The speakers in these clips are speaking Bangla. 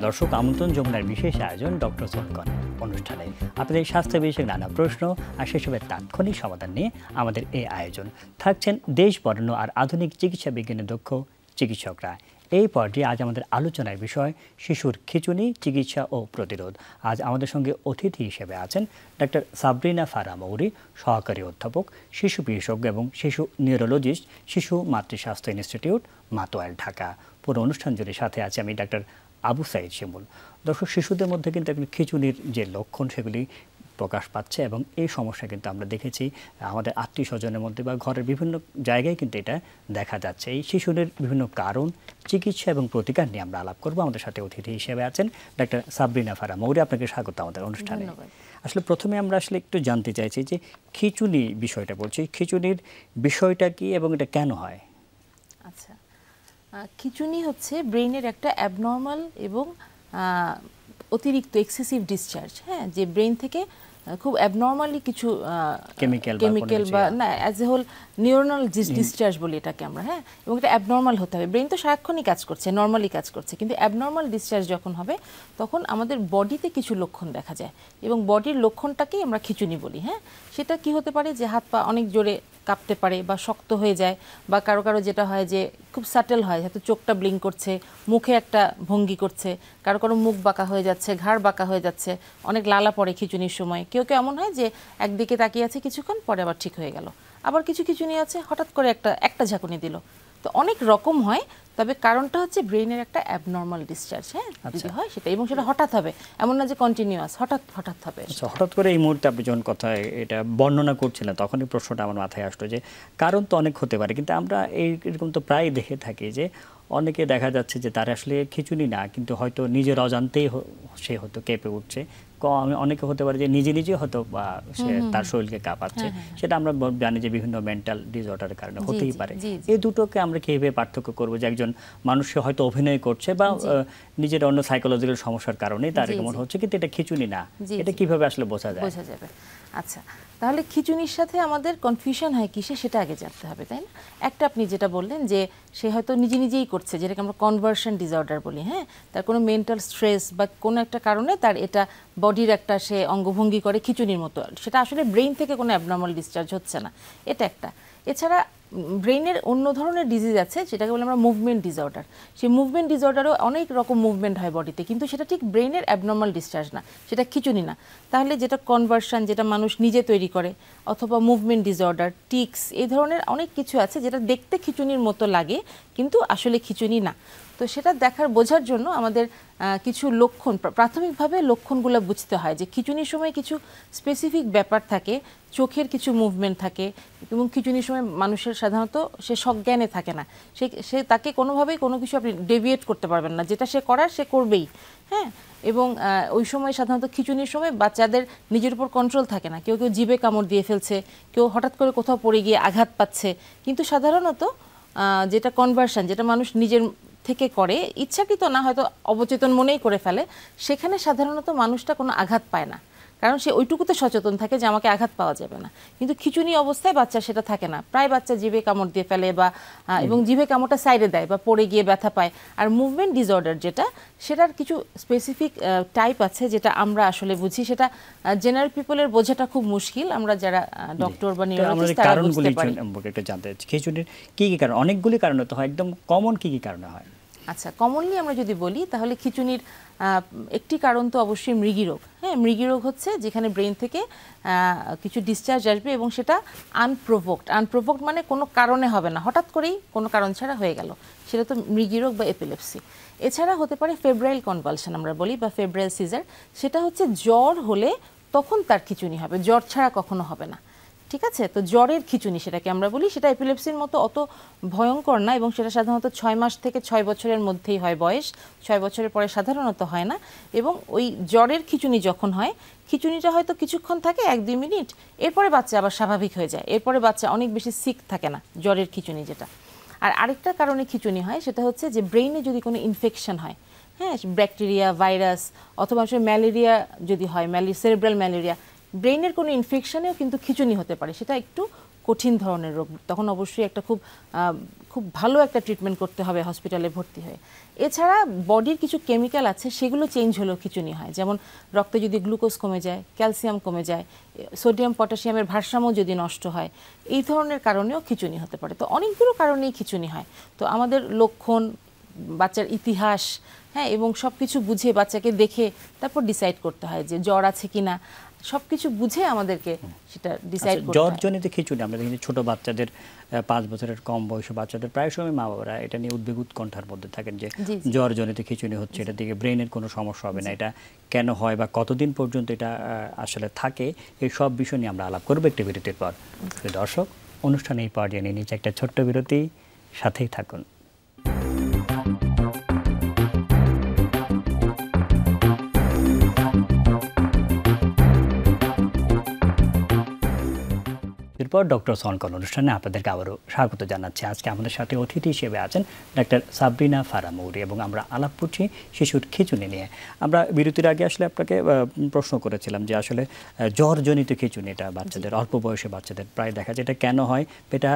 দর্শক, আমন্ত্রণ যমুনার বিশেষ আয়োজন ডক্টর জোনকন অনুষ্ঠানে আপনাদের স্বাস্থ্য বিষয়ক নানা প্রশ্ন আর সেসবের তাৎক্ষণিক সমাধান নিয়ে আমাদের এই আয়োজন। থাকছেন দেশ বরেণ্য আর আধুনিক চিকিৎসা বিজ্ঞানে দক্ষ চিকিৎসকরা। এই পর্যায়ে আজ আমাদের আলোচনার বিষয় শিশুর খিঁচুনি, চিকিৎসা ও প্রতিরোধ। আজ আমাদের সঙ্গে অতিথি হিসেবে আছেন ডক্টর সাবরিনা ফারা মৌরি, সহকারী অধ্যাপক, শিশু বিশেষজ্ঞ এবং শিশু নিউরোলজিস্ট, শিশু মাতৃস্বাস্থ্য ইনস্টিটিউট, মাতোয়াল, ঢাকা। পুরো অনুষ্ঠান জুড়ে সাথে আছে আমি ডাক্তার আবু সাইদ শিমুল। দর্শক, শিশুদের মধ্যে কিন্তু খিঁচুনির যে লক্ষণ সেগুলি প্রকাশ পাচ্ছে এবং এই সমস্যা কিন্তু আমরা দেখেছি আমাদের আত্মীয় স্বজনের মধ্যে বা ঘরের বিভিন্ন জায়গায় কিন্তু এটা দেখা যাচ্ছে। এই শিশুদের বিভিন্ন কারণ, চিকিৎসা এবং প্রতিকার নিয়ে আমরা আলাপ করব। আমাদের সাথে অতিথি হিসেবে আছেন ডাক্তার সাবরিনা ফারা মৌরি। আপনাকে স্বাগত আমাদের অনুষ্ঠানে। আসলে প্রথমে আমরা একটু জানতে চাইছি যে খিঁচুনি বিষয়টা বলছি, খিঁচুনির বিষয়টা কি এবং এটা কেন হয়? আচ্ছা, খিঁচুনি হচ্ছে ব্রেইনের একটা অ্যাবনর্মাল এবং অতিরিক্ত এক্সেসিভ ডিসচার্জ, হ্যাঁ, যে ব্রেইন থেকে খুব অ্যাবনর্মালি কিছু কেমিক্যাল বা না as a whole neuronal discharge বলি এটাকে আমরা, হ্যাঁ, এবং এটা অ্যাবনর্মাল হতে হবে। ব্রেইন তো সারাক্ষণই কাজ করছে, নর্মালি কাজ করছে, কিন্তু অ্যাবনর্মাল ডিসচার্জ যখন হবে তখন আমাদের বডিতে কিছু লক্ষণ দেখা যায় এবং বডির লক্ষণটাকেই আমরা খিঁচুনি বলি। হ্যাঁ, সেটা কি হতে পারে যে হাত পা অনেক জোরে কাঁপতে পারে বা শক্ত হয়ে যায়, বা কারো কারো যেটা হয় যে খুব সাটেল হয়, হয়তো চোখটা ব্লিঙ্ক করছে, মুখে একটা ভঙ্গি করছে, কারো কারো মুখ বাঁকা হয়ে যাচ্ছে, ঘাড় বাঁকা হয়ে যাচ্ছে, অনেক লালা পড়ে খিঁচুনির সময়। কেউ কেউ এমন হয় যে একদিকে তাকিয়ে আছে কিছুক্ষণ পরে আবার ঠিক হয়ে গেল। আবার কিছু খিঁচুনি আছে হঠাৎ করে একটা ঝাঁকুনি দিল। তো অনেক রকম হয়, তবে কারণটা হচ্ছে ব্রেইনের একটা অ্যাবনর্মাল ডিসচার্জ, হ্যাঁ, যদি হয় সেটা, এবং সেটা হঠাৎ হবে, এমন না যে কন্টিনিউয়াস, হঠাৎ হবে। আচ্ছা, হঠাৎ করে এই মুহূর্তে আপনি যখন কথা এটা বর্ণনা করছিলেন তখনই প্রশ্নটা আমার মাথায় আসলো যে কারণ তো অনেক হতে পারে, কিন্তু আমরা এইরকম তো প্রায় দেখে থাকি যে অনেকে দেখা যাচ্ছে যে তার আসলে খিঁচুনি না, কিন্তু হয়তো নিজের অজান্তেই সে হয়তো কেঁপে উঠছে। অনেকে হতে পারে যে নিজে হয়তো সে তার শরীরকে কাঁপাচ্ছে, সেটা আমরা জানি যে বিভিন্ন মেন্টাল ডিসঅর্ডারের কারণে হতেই পারে। এই দুটোকে আমরা কিভাবে পার্থক্য করবো যে একজন মানুষ হয়তো অভিনয় করছে বা নিজের অন্য সাইকোলজিক্যাল সমস্যার কারণে তার এমন হচ্ছে, কিন্তু এটা খিঁচুনি না, এটা কিভাবে আসলে বোঝা যাবে? আচ্ছা, তাহলে খিঁচুনির সাথে আমাদের কনফিউশন হয় কিসে সেটা আগে জানতে হবে, তাই না? একটা আপনি যেটা বললেন যে সে হয়তো নিজেই করছে, যেটাকে আমরা কনভার্সন ডিসঅর্ডার বলি, হ্যাঁ, তার কোনো মেন্টাল স্ট্রেস বা কোনো একটা কারণে তার এটা বডির একটা সে অঙ্গভঙ্গি করে খিঁচুনির মতো, সেটা আসলে ব্রেইন থেকে কোনো অ্যাবনর্মাল ডিসচার্জ হচ্ছে না, এটা একটা। এছাড়া ব্রেইনের অন্য ধরনের ডিজিজ আছে যেটাকে বলে আমরা মুভমেন্ট ডিসঅর্ডার। সেই মুভমেন্ট ডিসঅর্ডারও অনেক রকম মুভমেন্ট হয় বডিতে, কিন্তু সেটা ঠিক ব্রেইনের অ্যাবনর্মাল ডিসচার্জ না, সেটা খিঁচুনি না। তাহলে যেটা কনভার্সন, যেটা মানুষ নিজে তৈরি করে, অথবা মুভমেন্ট ডিসঅর্ডার, টিক্স, এই ধরনের অনেক কিছু আছে যেটা দেখতে খিঁচুনির মতো লাগে কিন্তু আসলে খিঁচুনি না। তো সেটা বোঝার জন্য আমাদের কিছু লক্ষণ, প্রাথমিকভাবে লক্ষণগুলো বুঝতে হয় যে খিঁচুনির সময় কিছু স্পেসিফিক ব্যাপার থাকে, চোখের কিছু মুভমেন্ট থাকে, এবং খিঁচুনির সময় মানুষের সাধারণত সে সজ্ঞানে থাকে না, সে তাকে কোনোভাবেই কোনো কিছু আপনি ডেভিয়েট করতে পারবেন না, যেটা সে করার সে করবেই, হ্যাঁ। এবং ওই সময় সাধারণত খিঁচুনির সময় বাচ্চাদের নিজের উপর কন্ট্রোল থাকে না, কেউ জিভে কামড় দিয়ে ফেলছে, কেউ হঠাৎ করে কোথাও পড়ে গিয়ে আঘাত পাচ্ছে। কিন্তু সাধারণত যেটা কনভার্সন, যেটা মানুষ নিজের থেকে করে, ইচ্ছাকৃত না, হয়তো অবচেতন মনেই করে ফেলে, সেখানে সাধারণত মানুষটা কোনো আঘাত পায় না, কারণ সে ওইটুকুতে সচেতন থাকে যে আমাকে আঘাত পাওয়া যাবে না। কিন্তু খিঁচুনি অবস্থায় বাচ্চা সেটা থাকে না, প্রায় বাচ্চা জিভে কামড় দিয়ে ফেলে বা এবং জিভে কামড়টা সাইডে দেয় বা পড়ে গিয়ে ব্যথা পায়। আর মুভমেন্ট ডিসঅর্ডার যেটা, সেটার কিছু স্পেসিফিক টাইপ আছে যেটা আমরা আসলে বুঝি, সেটা জেনারেল পিপলের বোঝাটা খুব মুশকিল, আমরা যারা ডক্টর বা নিউরোলজিস্ট তারা বুঝতে পারি। খিঁচুনির কি কারণ? অনেকগুলি কারণ তো হয়, একদম কমন কি কারণে হয়? আচ্ছা, কমনলি আমরা যদি বলি তাহলে খিঁচুনির একটি কারণ তো অবশ্যই মৃগীরোগ। হ্যাঁ, মৃগীরোগ হচ্ছে যেখানে ব্রেইন থেকে কিছু ডিসচার্জ আসবে এবং সেটা আনপ্রোভোকড মানে কোনো কারণে হবে না, হঠাৎ করেই কোনো কারণ ছাড়া হয়ে গেল, সেটা তো মৃগীরোগ বা এপিলেপসি। এছাড়া হতে পারে ফেব্রাইল কনভালশন আমরা বলি, বা ফেব্রাইল সিজার, সেটা হচ্ছে জ্বর হলে তখন তার খিঁচুনি হবে, জ্বর ছাড়া কখনো হবে না, ঠিক আছে? তো জ্বরের খিঁচুনি সেটাকে আমরা বলি, সেটা এপিলেপসির মতো অত ভয়ঙ্কর না, এবং সেটা সাধারণত 6 মাস থেকে 6 বছরের মধ্যেই হয় বয়স, 6 বছরের পরে সাধারণত হয় না। এবং ওই জ্বরের খিঁচুনি যখন হয়, খিঁচুনিটা হয়তো কিছুক্ষণ থাকে, 1-2 মিনিট, এরপরে বাচ্চা আবার স্বাভাবিক হয়ে যায়, এরপরে বাচ্চা অনেক বেশি সিক থাকে না, জ্বরের খিঁচুনি যেটা। আর আরেকটা কারণে খিঁচুনি হয়, সেটা হচ্ছে যে ব্রেইনে যদি কোনো ইনফেকশন হয়, হ্যাঁ, ব্যাকটেরিয়া, ভাইরাস, অথবা আসলে ম্যালেরিয়া যদি হয়, সেরেব্রাল ম্যালেরিয়া, ব্রেইনের কোনো ইনফেকশনেও কিন্তু খিঁচুনি হতে পারে, সেটা একটু কঠিন ধরনের রোগ, তখন অবশ্যই একটা খুব ভালো একটা ট্রিটমেন্ট করতে হবে হসপিটালে ভর্তি হয়ে। এছাড়া বডির কিছু কেমিক্যাল আছে, সেগুলো চেঞ্জ হলেও খিঁচুনি হয়। যেমন রক্তে যদি গ্লুকোজ কমে যায়, ক্যালসিয়াম কমে যায়, সোডিয়াম পটাশিয়ামের ভারসাম্য যদি নষ্ট হয়, এই ধরনের কারণেও খিঁচুনি হতে পারে। তো অনেকগুলো কারণেই খিঁচুনি হয়। তো আমাদের লক্ষণ, বাচ্চার ইতিহাস, হ্যাঁ, এবং সব কিছু বুঝে বাচ্চাকে দেখে তারপর ডিসাইড করতে হয় যে জ্বর আছে কিনা, সবকিছু বুঝে আমাদেরকে সেটা ডিসাইড করতে হয়। জ্বরজনিত খিঁচুনি আমরা দেখি ছোট বাচ্চাদের, 5 বছরের কম বয়সী বাচ্চাদের প্রায় সময় মা বাবারা এটা নিয়ে উদ্বেগ উৎকণ্ঠার মধ্যে থাকেন যে জ্বরজনিত খিঁচুনি হচ্ছে, এটা থেকে ব্রেনের কোনো সমস্যা হবে না, এটা কেন হয় বা কতদিন পর্যন্ত এটা আসলে থাকে, এই সব বিষয় নিয়ে আমরা আলাপ করবো একটি বিরতির পর। দর্শক, অনুষ্ঠানে এই পর্যায়ে নিয়ে নিচ্ছে একটা ছোট্ট বিরতি, সাথেই থাকুন। এরপর ডক্টর সনকন অনুষ্ঠানে আপনাদেরকে আবারও স্বাগত জানাচ্ছি। আজকে আমাদের সাথে অতিথি হিসেবে আছেন ডাক্তার সাবরিনা ফারা মৌরি এবং আমরা আলাপ করছি শিশুর খিঁচুনি নিয়ে। আমরা বিরতির আগে আসলে আপনাকে প্রশ্ন করেছিলাম যে আসলে জ্বরজনিত খিঁচুনি, এটা বাচ্চাদের, অল্প বয়সী বাচ্চাদের প্রায় দেখা যায়, এটা কেন হয়, এটা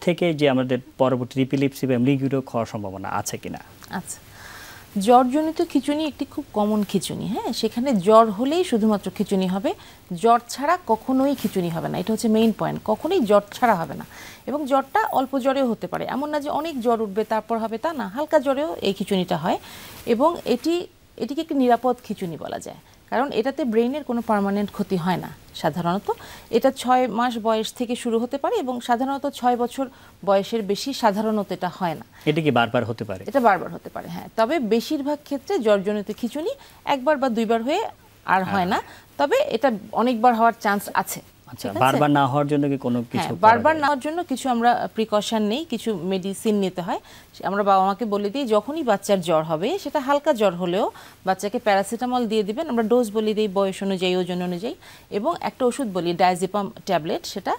থেকে যে আমাদের পরবর্তী এপিলেপসি বা মৃগীরোগ হওয়ার সম্ভাবনা আছে কিনা? আচ্ছা, জ্বরজনিত খিঁচুনি একটি খুব কমন খিঁচুনি। হ্যাঁ, সেখানে জ্বর হলেই শুধুমাত্র খিঁচুনি হবে, জ্বর ছাড়া কখনোই খিঁচুনি হবে না। এটা হচ্ছে মেইন পয়েন্ট, কখনোই জ্বর ছাড়া হবে না। এবং জ্বরটা অল্প জ্বরেও হতে পারে, এমন না যে অনেক জ্বর উঠবে তারপর হবে, তা না, হালকা জ্বরেও এই খিঁচুনিটা হয়। এবং এটিকে একটি নিরাপদ খিঁচুনি বলা যায়, কারণ এটাতে ব্রেইনের কোনো পার্মানেন্ট ক্ষতি হয় না। সাধারণত এটা 6 মাস বয়স থেকে শুরু হতে পারে এবং সাধারণত 6 বছর বয়সের বেশি সাধারণত এটা হয় না। এটা কি বারবার হতে পারে? এটা বারবার হতে পারে, হ্যাঁ। তবে বেশিরভাগ ক্ষেত্রে জ্বরজনিত খিঁচুনি একবার বা দুইবার হয়ে আর হয় না, তবে এটা অনেকবার হওয়ার চান্স আছে। আচ্ছা, বারবার না হওয়ার জন্য কি কোনো কিছু? বারবার না হওয়ার জন্য কিছু আমরা প্রিকশন নেই, কিছু মেডিসিন নিতে হয়। আমরা বাবা মাকে বলে দিই যখনই বাচ্চার জ্বর হবে, সেটা হালকা জ্বর হলেও বাচ্চাকে প্যারাসিটামল দিয়ে দিবেন। আমরা ডোজ বলে দিই বয়স অনুযায়ী, ওজন অনুযায়ী, এবং একটা ওষুধ বলি ডায়াজিপাম ট্যাবলেট, সেটা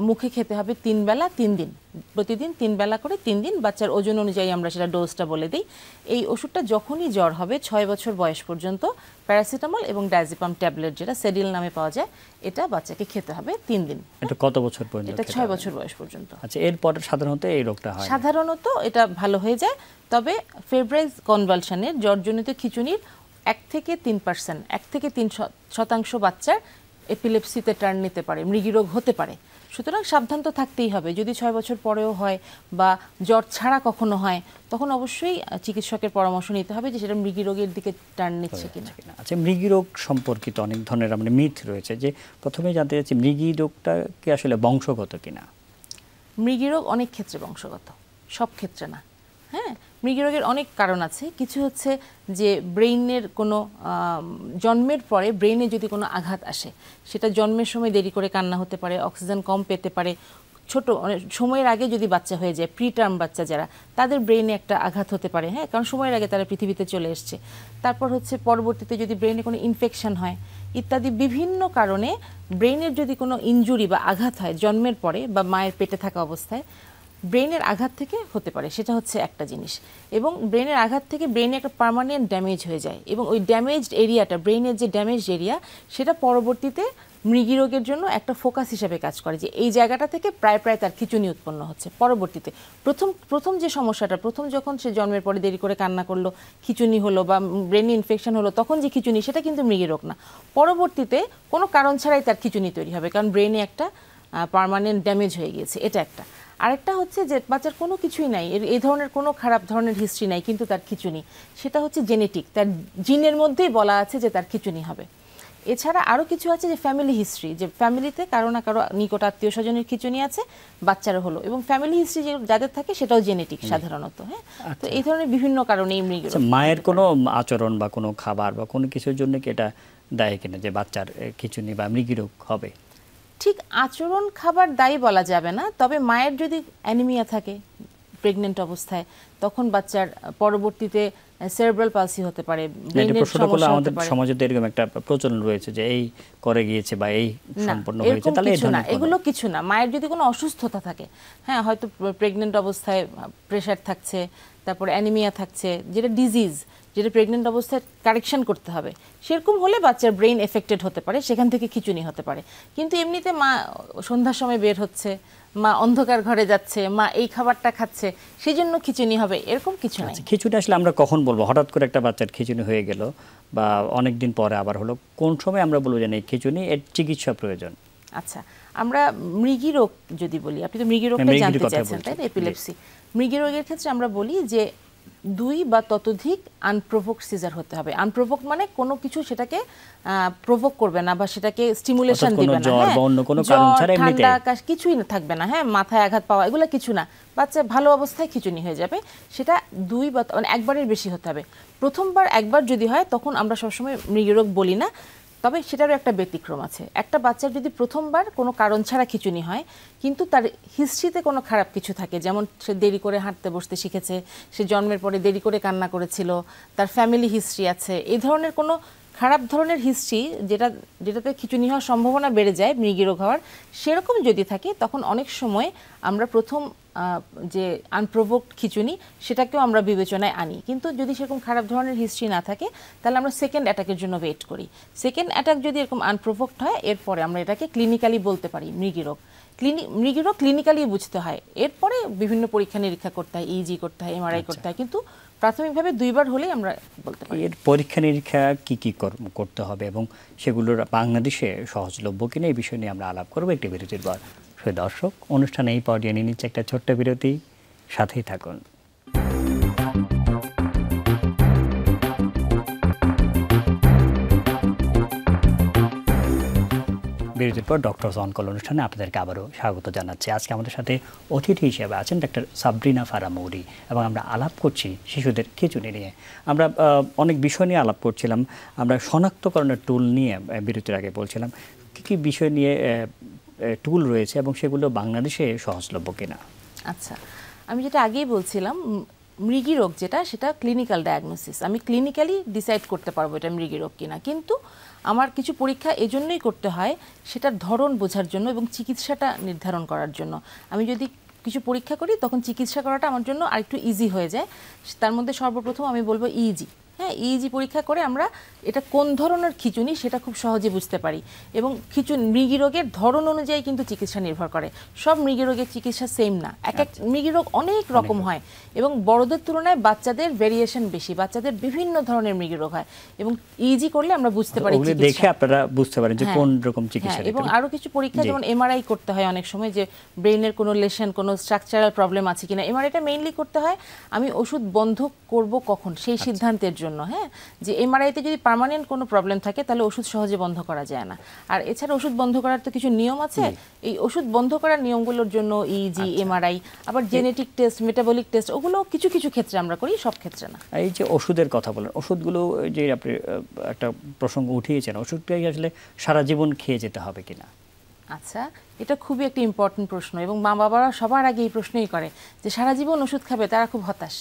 মুখে খেতে হবে 3 বেলা 3 দিন, প্রতিদিন 3 বেলা করে 3 দিন। বাচ্চার ওজন অনুযায়ী আমরা সেটা ডোজটা বলে দিই। এই ওষুধটা যখনই জ্বর হবে 6 বছর বয়স পর্যন্ত, প্যারাসিটামল এবং ডায়াজিপাম ট্যাবলেট, যেটা সেডিল নামে পাওয়া যায়, এটা বাচ্চাকে খেতে হবে 3 দিন। এটা কত বছর পর্যন্ত? এটা 6 বছর বয়স পর্যন্ত। আচ্ছা, এরপর সাধারণত এই রোগটা হয়? সাধারণত এটা ভালো হয়ে যায়, তবে ফেব্রাইল কনভালশনের জ্বরজনিত খিঁচুনির 1 থেকে 3%, 1 থেকে 3% বাচ্চার এপিলেপসিতে টার্ন নিতে পারে, মৃগীরোগ হতে পারে। সুতরাং সাবধান তো থাকতেই হবে। যদি 6 বছর পরেও হয় বা জ্বর ছাড়া কখনো হয়, তখন অবশ্যই চিকিৎসকের পরামর্শ নিতে হবে যে সেটা মৃগীরোগের দিকে টার্ন নিচ্ছে কিনা। আচ্ছা, মৃগীরোগ সম্পর্কিত অনেক ধরনের মিথ রয়েছে, যে প্রথমে জানতে চাচ্ছি মৃগীরোগটা কি আসলে বংশগত কিনা? মৃগীরোগ অনেক ক্ষেত্রে বংশগত, সব ক্ষেত্রে না। হ্যাঁ, মৃগীরোগের অনেক কারণ আছে। কিছু হচ্ছে যে ব্রেইনের কোনো জন্মের পরে ব্রেইনে যদি কোনো আঘাত আসে, সেটা জন্মের সময় দেরি করে কান্না হতে পারে, অক্সিজেন কম পেতে পারে, ছোট সময়ের আগে যদি বাচ্চা হয়ে যায়, প্রিটার্ম বাচ্চা যারা, তাদের ব্রেইনে একটা আঘাত হতে পারে। হ্যাঁ, কারণ সময়ের আগে তারা পৃথিবীতে চলে এসছে। তারপর হচ্ছে পরবর্তীতে যদি ব্রেইনে কোনো ইনফেকশন হয় ইত্যাদি বিভিন্ন কারণে ব্রেইনের যদি কোনো ইনজুরি বা আঘাত হয় জন্মের পরে বা মায়ের পেটে থাকা অবস্থায়, ব্রেইনের আঘাত থেকে হতে পারে। সেটা হচ্ছে একটা জিনিস। এবং ব্রেইনের আঘাত থেকে ব্রেইনে একটা পার্মানেন্ট ড্যামেজ হয়ে যায়, এবং ওই ড্যামেজড এরিয়াটা, ব্রেইনের যে ড্যামেজড এরিয়া, সেটা পরবর্তীতে মৃগীরোগের জন্য একটা ফোকাস হিসেবে কাজ করে, যে এই জায়গাটা থেকে প্রায় তার খিঁচুনি উৎপন্ন হচ্ছে পরবর্তীতে। প্রথম যে সমস্যাটা, প্রথম যখন সে জন্মের পরে দেরি করে কান্না করলো, খিঁচুনি হলো বা ব্রেনে ইনফেকশন হলো, তখন যে খিঁচুনি, সেটা কিন্তু মৃগীরোগ না। পরবর্তীতে কোনো কারণ ছাড়াই তার খিঁচুনি তৈরি হবে, কারণ ব্রেনে একটা পার্মানেন্ট ড্যামেজ হয়ে গিয়েছে। এটা একটা। আরেকটা হচ্ছে যে বাচ্চার কোনো কিছুই নাই, এই ধরনের কোনো খারাপ ধরনের হিস্ট্রি নাই, কিন্তু তার খিঁচুনি, সেটা হচ্ছে জেনেটিক, তার জিনের মধ্যেই বলা আছে যে তার খিঁচুনি হবে। এছাড়া আরও কিছু আছে যে ফ্যামিলি হিস্ট্রি, যে ফ্যামিলিতে কারো না কারো নিকট আত্মীয় স্বজনের খিঁচুনি আছে, বাচ্চারও হলো, এবং ফ্যামিলি হিস্ট্রি যাদের থাকে সেটাও জেনেটিক সাধারণত। হ্যাঁ, তো এই ধরনের বিভিন্ন কারণে এই মৃগীরোগ। মায়ের কোনো আচরণ বা কোনো খাবার বা কোনো কিছুর জন্য কি এটা দায়ী কিনা যে বাচ্চার খিঁচুনি বা মৃগীরোগ হবে? ঠিক আচরণ, খাবার দায়ী বলা যাবে না, তবে মায়ের যদি অ্যানিমিয়া থাকে প্রেগনেন্ট অবস্থায়, তখন বাচ্চার পরবর্তীতে সেরেব্রাল পালসি হতে পারে, ব্রেনের সমস্যা হতে পারে। সমাজে তো এরকম একটা প্রচলন রয়েছে যে এই করে গিয়েছে বা এই সম্পূর্ণ হয়েছে, তাহলে এগুলো কিছু না। মায়ের যদি কোনো অসুস্থতা থাকে, হ্যাঁ, হয়তো প্রেগনেন্ট অবস্থায় প্রেশার থাকছে, তারপর অ্যানিমিয়া থাকছে, যেটা ডিজিজ, যেটা প্রেগনেন্ট অবস্থায় কারেকশন করতে হবে, সেরকম হলে বাচ্চার ব্রেইন এফেক্টেড হতে পারে, সেখান থেকে খিঁচুনি হতে পারে। কিন্তু এমনিতে মা সন্ধ্যার সময় বের হচ্ছে মা অন্ধকার ঘরে যাচ্ছে, মা এই খাবারটা খাচ্ছে, সেই জন্য খিঁচুনি হবে, এরকম কিছু নাই। খিঁচুনি আসলে আমরা কখন বলবো? হঠাৎ করে একটা বাচ্চার খিঁচুনি হয়ে গেল বা অনেক দিন পরে আবার হলো, কোন সময় আমরা বলবো যে এই খিঁচুনি, এর চিকিৎসা প্রয়োজন? আচ্ছা, আমরা মৃগী রোগ যদি বলি, আপনি তো মৃগী রোগটা জানতে চাইছেন তাই না, এপিলেপসি। মৃগী রোগের ক্ষেত্রে আমরা বলি যে 2 বা ততোধিক আনপ্রোভোকড সিজার হতে হবে। আনপ্রোভোকড মানে কোনো কিছু সেটাকে প্রভোক করবে না বা সেটাকে স্টিমুলেশন দিবে না, ঠান্ডা আকাশ কিছুই থাকবে না, হ্যাঁ, মাথায় আঘাত পাওয়া এগুলো কিছু না, বাচ্চা ভালো অবস্থায় খিঁচুনি হয়ে যাবে। সেটা 2 বা মানে একবারের বেশি হতে হবে। প্রথমবার একবার যদি হয় তখন আমরা সবসময় মৃগী রোগ বলি না, তবে সেটারও একটা ব্যতিক্রম আছে। একটা বাচ্চার যদি প্রথমবার কোনো কারণ ছাড়া খিঁচুনি হয়, কিন্তু তার হিস্ট্রিতে কোনো খারাপ কিছু থাকে, যেমন সে দেরি করে হাঁটতে বসতে শিখেছে, সে জন্মের পরে দেরি করে কান্না করেছিল, তার ফ্যামিলি হিস্ট্রি আছে, এই ধরনের কোনো খারাপ ধরনের হিস্ট্রি যেটাতে খিঁচুনি হওয়ার সম্ভাবনা বেড়ে যায় মৃগী রোগ হওয়ার, সেরকম যদি থাকে তখন অনেক সময় আমরা প্রথম যে আনপ্রোভোকড খিঁচুনি সেটাকেও আমরা বিবেচনায় আনি। কিন্তু যদি সেরকম খারাপ ধরনের হিস্ট্রি না থাকে তাহলে আমরা সেকেন্ড অ্যাটাকের জন্য ওয়েট করি। সেকেন্ড অ্যাটাক যদি এরকম আনপ্রোভোকড হয়, এরপরে আমরা এটাকে ক্লিনিক্যালি বলতে পারি মৃগী রোগ। মৃগী রোগ ক্লিনিক্যালি বুঝতে হয়, এরপরে বিভিন্ন পরীক্ষা নিরীক্ষা করতে হয়, ইজি করতে হয়, এমআরআই করতে হয়, কিন্তু প্রাথমিকভাবে 2 বার হলেই আমরা বলতে পারি। এর পরীক্ষা নিরীক্ষা কি কি করতে হবে এবং সেগুলোর বাংলাদেশে সহজলভ্য কিনা, এই বিষয় নিয়ে আমরা আলাপ করবো একটি বিরতির পর। দর্শক, অনুষ্ঠানে এই পর্যায়ে নিয়ে নিচ্ছে একটা ছোট্ট বিরতি, সাথেই থাকুন। বিরতির পর ডক্টরস অন কল অনুষ্ঠানে আপনাদেরকে আবারও স্বাগত জানাচ্ছি। আজকে আমাদের সাথে অতিথি হিসেবে আছেন ডাক্তার সাবরিনা ফারা মৌরি এবং আমরা আলাপ করছি শিশুদের খিঁচুনি নিয়ে। আমরা অনেক বিষয় নিয়ে আলাপ করছিলাম, আমরা শনাক্তকরণের টুল নিয়ে বিরতির আগে বলছিলাম কী কী বিষয় নিয়ে টুল রয়েছে এবং সেগুলো বাংলাদেশে সহজলভ্য কিনা। আচ্ছা, আমি যেটা আগেই বলছিলাম, মৃগী রোগ যেটা, সেটা ক্লিনিক্যাল ডায়াগনোসিস, আমি ক্লিনিক্যালি ডিসাইড করতে পারবো এটা মৃগী রোগ কিনা, কিন্তু আমার কিছু পরীক্ষা এজন্যই করতে হয় সেটার ধরন বোঝার জন্য এবং চিকিৎসাটা নির্ধারণ করার জন্য। আমি যদি কিছু পরীক্ষা করি তখন চিকিৎসা করাটা আমার জন্য আরেকটু ইজি হয়ে যায়। তার মধ্যে সর্বপ্রথম আমি বলবো ইজি। হ্যাঁ, ইজি পরীক্ষা করে আমরা এটা কোন ধরনের খিঁচুনি সেটা খুব সহজে বুঝতে পারি, এবং মৃগী রোগের ধরন অনুযায়ী কিন্তু চিকিৎসা নির্ভর করে। সব মৃগী রোগের চিকিৎসা সেম না, এক এক মৃগী রোগ অনেক রকম হয় এবং বড়দের তুলনায় বাচ্চাদের ভেরিয়েশন বেশি, বাচ্চাদের বিভিন্ন ধরনের মৃগী রোগ হয়, এবং ইজি করলে আমরা বুঝতে পারি, দেখে আপনারা বুঝতে পারেন যে কোন রকম চিকিৎসা। এবং আরো কিছু পরীক্ষা যেমন এমআরআই করতে হয় অনেক সময়, যে ব্রেইনের কোনো লেশন, কোনো স্ট্রাকচারাল প্রবলেম আছে কিনা, এমআরআইটা মেইনলি করতে হয় আমি ওষুধ বন্ধ করব কখন সেই সিদ্ধান্তের জন্য। হ্যাঁ, যে এমআরআইতে যদি পার্মানেন্ট কোনো প্রবলেম থাকে তাহলে ওষুধ সহজে বন্ধ করা যায় না। আর এছাড়া ওষুধ বন্ধ করার তো কিছু নিয়ম আছে, এই ওষুধ বন্ধ করার নিয়মগুলোর জন্য ইজি, এমআরআই, আবার জেনেটিক টেস্ট, মেটাবলিক টেস্ট, ওগুলো কিছু কিছু ক্ষেত্রে আমরা করি, সব ক্ষেত্রে না। এই যে ওষুধের কথা বলেন, ওষুধগুলো যে আপনি একটা প্রসঙ্গ উঠিয়েছেন, ওষুধটাই আসলে সারা জীবন খেয়ে যেতে হবে কিনা? আচ্ছা, এটা খুবই একটা ইম্পর্টেন্ট প্রশ্ন, এবং মা বাবারা সবার আগে এই প্রশ্নই করে যে সারা জীবন ওষুধ খাবে, তারা খুব হতাশ।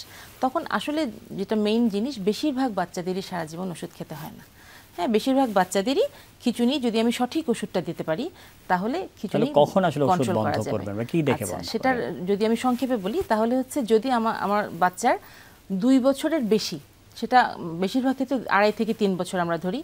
তখন আসলে যেটা মেইন জিনিস, বেশিরভাগ বাচ্চাদেরই সারা জীবন ওষুধ খেতে হয় না। হ্যাঁ, বেশিরভাগ বাচ্চাদেরই খিঁচুনি যদি আমি সঠিক ওষুধটা দিতে পারি তাহলে খিঁচুনি কখন আসলে ওষুধ বন্ধ করবেন বা কি দেখে বন্ধ করবেন? সেটা যদি আমি সংক্ষেপে বলি তাহলে হচ্ছে, যদি আমার বাচ্চার 2 বছরের বেশি, সেটা বেশিরভাগ ক্ষেত্রে 2.5 থেকে 3 বছর আমরা ধরি,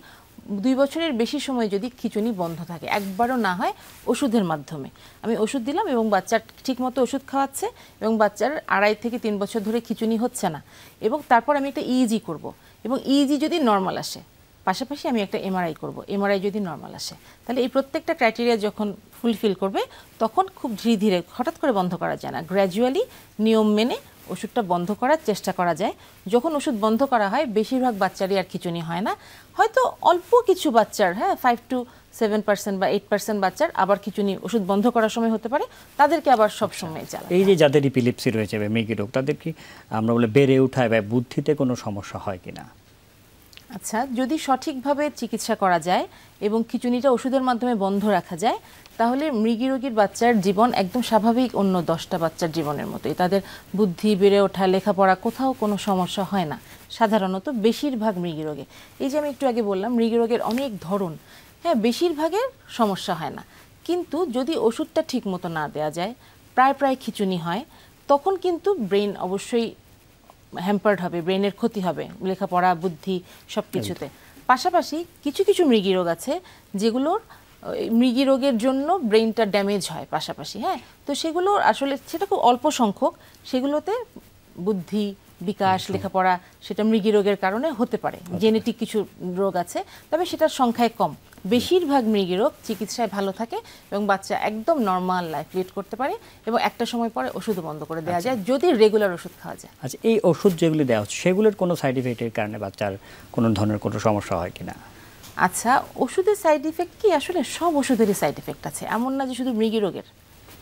2 বছরের বেশি সময় যদি খিঁচুনি বন্ধ থাকে, একবারও না হয় ওষুধের মাধ্যমে, আমি ওষুধ দিলাম এবং বাচ্চার ঠিকমতো ওষুধ খাওয়াচ্ছে এবং বাচ্চার 2.5 থেকে 3 বছর ধরে খিঁচুনি হচ্ছে না, এবং তারপর আমি একটা ইজি করব, এবং ইজি যদি নর্মাল আসে, পাশাপাশি আমি একটা এমআরআই করব, এমআরআই যদি নর্মাল আসে, তাহলে এই প্রত্যেকটা ক্রাইটেরিয়া যখন ফুলফিল করবে তখন খুব ধীরে ধীরে, হঠাৎ করে বন্ধ করা যায় না, গ্র্যাজুয়ালি নিয়ম মেনে ওষুধটা বন্ধ করার চেষ্টা করা যায়। যখন ওষুধ বন্ধ করা হয় বেশিরভাগ বাচ্চারই আর খিঁচুনি হয় না, হয়তো অল্প কিছু বাচ্চার, হ্যাঁ, 5 to 7% বা 8% বাচ্চার আবার খিঁচুনি ওষুধ বন্ধ করার সময় হতে পারে, তাদেরকে আবার সব সময় চালায়। এই যে যাদের এপিলেপসি রয়েছে বা মৃগী রোগ, তাদের কি আমরা বলে বেড়ে ওঠায় বা বুদ্ধিতে কোনো সমস্যা হয় কিনা? আচ্ছা, যদি সঠিকভাবে চিকিৎসা করা যায় এবং খিঁচুনিটা ওষুধের মাধ্যমে বন্ধ রাখা যায়, তাহলে মৃগী রোগীর বাচ্চার জীবন একদম স্বাভাবিক অন্য 10টা বাচ্চার জীবনের মতোই। তাদের বুদ্ধি, বেড়ে ওঠা, লেখাপড়া, কোথাও কোনো সমস্যা হয় না সাধারণত বেশিরভাগ মৃগী রোগে। এই যে আমি একটু আগে বললাম মৃগী রোগের অনেক ধরন, হ্যাঁ, বেশিরভাগের সমস্যা হয় না, কিন্তু যদি ওষুধটা ঠিক মতো না দেওয়া যায়, প্রায় খিঁচুনি হয়, তখন কিন্তু ব্রেন অবশ্যই হ্যাম্পার্ড হবে, ব্রেনের ক্ষতি হবে, লেখাপড়া, বুদ্ধি সব কিছুতে। পাশাপাশি কিছু কিছু মৃগী রোগ আছে যেগুলোর মৃগী রোগের জন্য ব্রেইনটা ড্যামেজ হয় পাশাপাশি, হ্যাঁ। তো সেগুলো আসলে সেটা খুব অল্প সংখ্যক, সেগুলোতে বুদ্ধি বিকাশ লেখাপড়া সেটা মৃগী রোগের কারণে হতে পারে, জেনেটিক কিছু রোগ আছে, তবে সেটার সংখ্যায় কম। বেশিরভাগ মৃগী রোগ চিকিৎসায় ভালো থাকে এবং বাচ্চা একদম নর্মাল লাইফ লিড করতে পারে এবং একটা সময় পরে ওষুধ বন্ধ করে দেওয়া যায় যদি রেগুলার ওষুধ খাওয়া যায়। আচ্ছা, এই ওষুধ যেগুলি দেওয়া হচ্ছে সেগুলোর কোনো সাইড ইফেক্টের কারণে বাচ্চার কোনো ধরনের কোনো সমস্যা হয় কিনা? আচ্ছা, ওষুধের সাইড ইফেক্ট কি? আসলে সব ওষুধেরই সাইড ইফেক্ট আছে, এমন না যে শুধু মৃগী রোগের,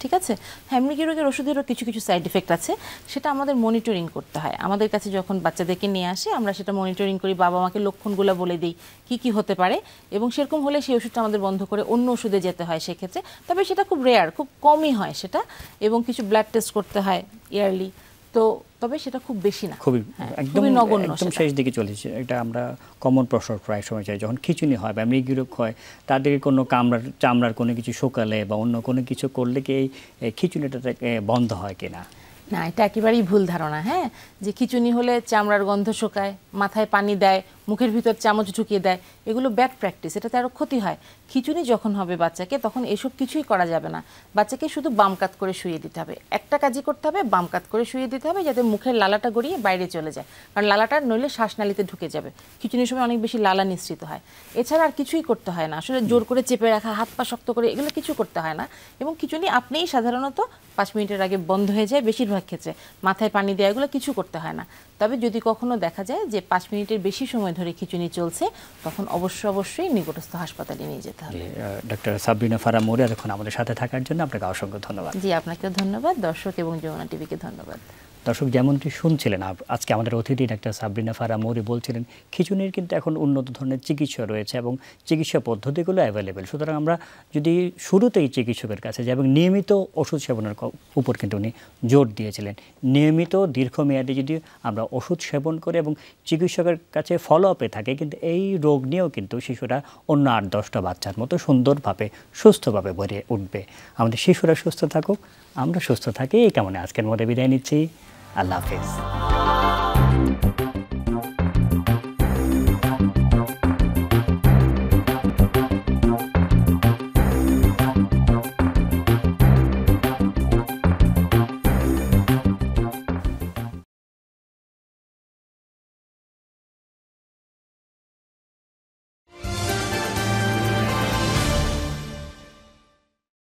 ঠিক আছে। হ্যাঁ, মৃগী রোগের ওষুধেরও কিছু কিছু সাইড ইফেক্ট আছে, সেটা আমাদের মনিটরিং করতে হয়। আমাদের কাছে যখন বাচ্চাদেরকে নিয়ে আসে আমরা সেটা মনিটরিং করি, বাবা মাকে লক্ষণগুলো বলে দিই কি কি হতে পারে, এবং সেরকম হলে সেই ওষুধটা আমাদের বন্ধ করে অন্য ওষুধে যেতে হয় সেক্ষেত্রে। তবে সেটা খুব রেয়ার, খুব কমই হয় সেটা, এবং কিছু ব্লাড টেস্ট করতে হয় ইয়ারলি। তো তবে সেটা খুব বেশি না, খুবই একদম নগণ্য, একদম শেষ দিকে চলেছে। এটা আমরা কমন প্রশ্ন প্রায় সময় চাই, যখন খিঁচুনি হয় বা মৃগী রোগ হয় তাদেরকে কোনো চামড়ার কোনো কিছু শুকালে বা অন্য কোনো কিছু করলে কি এই খিঁচুনিটা বন্ধ হয় কিনা? না, এটা একেবারেই ভুল ধারণা। হ্যাঁ, যে খিঁচুনি হলে চামড়ার গন্ধ শোকায়, মাথায় পানি দেয়, মুখের ভিতর চামচ ঢুকিয়ে দেয়, এগুলো ব্যাড প্র্যাকটিস, এটাতে আরও ক্ষতি হয়। খিঁচুনি যখন হবে বাচ্চাকে তখন এসব কিছুই করা যাবে না, বাচ্চাকে শুধু বাম কাত করে শুয়ে দিতে হবে। একটা কাজই করতে হবে, বাম কাত করে শুয়ে দিতে হবে যাতে মুখের লালাটা গড়িয়ে বাইরে চলে যায়, কারণ লালাটা নইলে শ্বাসনালীতে ঢুকে যাবে। খিঁচুনির সময় অনেক বেশি লালা নিঃসৃত হয়। এছাড়া আর কিছুই করতে হয় না, আসলে জোর করে চেপে রাখা, হাত পা শক্ত করে, এগুলো কিছু করতে হয় না। এবং খিঁচুনি আপনিই সাধারণত 5 মিনিটের আগে বন্ধ হয়ে যায় বেশিরভাগ ক্ষেত্রে, মাথায় পানি দেওয়া, এগুলো কিছু করতে হয় না। তবে যদি কখনো দেখা যায় যে 5 মিনিটের বেশি সময় ধরে খিঁচুনি চলছে, তখন অবশ্যই নিকটস্থ হাসপাতালে নিয়ে যেতে হবে। ডক্টর সাবরিনা ফারাহ মৌরি এতক্ষণ আমাদের সাথে থাকার জন্য আপনাকে অসংখ্য ধন্যবাদ। জি, আপনাকেও ধন্যবাদ, দর্শক এবং যমুনা টিভিকে ধন্যবাদ। দর্শক, যেমনটি শুনছিলেন আজকে আমাদের অতিথি ডাক্তার সাবরিনা ফারাহ মৌরি বলছিলেন খিঁচুনির কিন্তু এখন উন্নত ধরনের চিকিৎসা রয়েছে এবং চিকিৎসা পদ্ধতিগুলো অ্যাভেলেবেল। সুতরাং আমরা যদি শুরুতেই চিকিৎসকের কাছে যাই এবং নিয়মিত ওষুধ সেবনের উপর কিন্তু উনি জোর দিয়েছিলেন, নিয়মিত দীর্ঘমেয়াদী যদি আমরা ওষুধ সেবন করি এবং চিকিৎসকের কাছে ফলো আপে থাকে, কিন্তু এই রোগ নিয়েও কিন্তু শিশুরা অন্য 8-10টা বাচ্চার মতো সুন্দরভাবে সুস্থভাবে বেড়ে উঠবে। আমাদের শিশুরা সুস্থ থাকুক, আমরা সুস্থ থাকি, এই কামনে আজকের মধ্যে বিদায় নিচ্ছি। আল্লাহ হাফেজ।